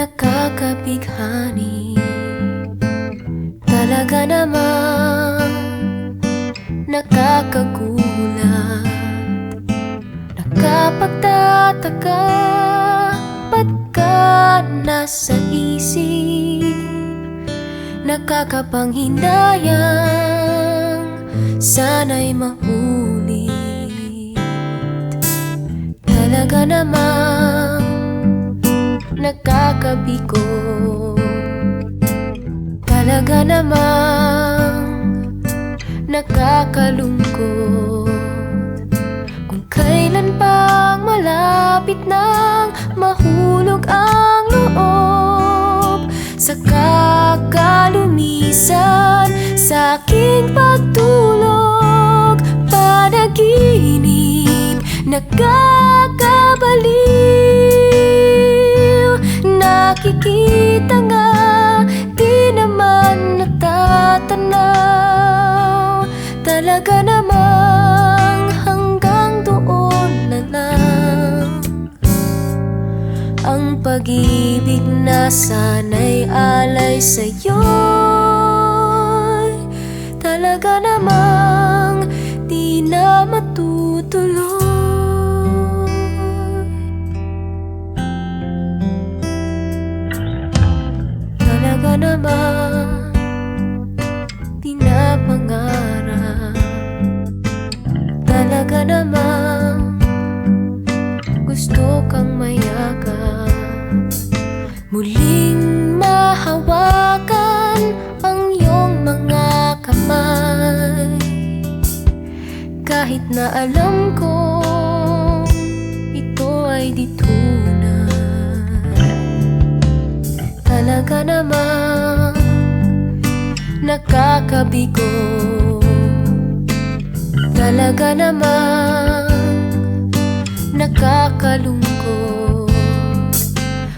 nakakabighani. Talaga namang nakakagulat, nakapagtataka. Ba't ka nasa isip? Nakakapanghinayang sana'y mahulit. Talaga namang nakakabigo. Talaga namang nakakalungkot. Kung kailan pang malapit nang mahulog ang loob sa kakalumisan sa aking pagtulog, panaginip nakakabaliw. Nakikita nga, di naman natatanaw. Talaga namang hanggang doon na lang. Ang pag-ibig na sana'y alay sa'yo'y talaga namang di na matutuloy. Talaga namang di na pangarap. Talaga namang gusto kang mayakap, muling mahawakan ang iyong mga kamay. Kahit na alam ko ito ay di tunay, talaga namang nakakabigo. Talaga namang nakakalungkot.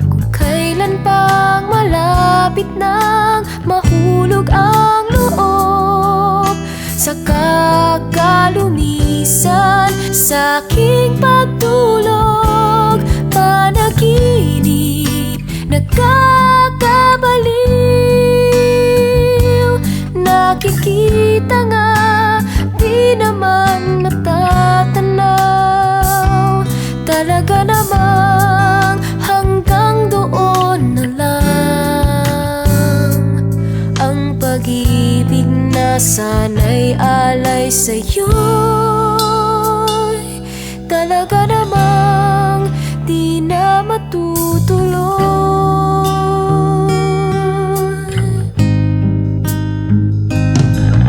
Kung kailan pang malapit nang mahulog ang loob sa kakalumisan sa aking pagtulog, panaginip nakakabaliw. Nakikita nga, di naman natatanaw. Talaga namang hanggang doon na lang. Ang pag-ibig na sana'y alay sa'yo'y talaga namang di na matutuloy.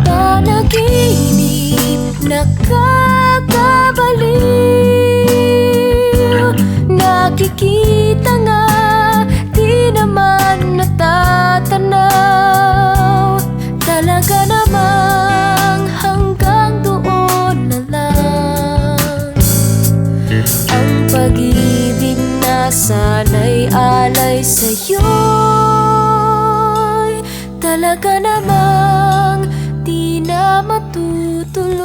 Panaginip nakakabaliw. Nakikita nga, di naman natatanaw. Talaga namang hanggang doon na lang. Ang pag-ibig na sana'y alay sa'yo'y talaga namang di na matutuloy.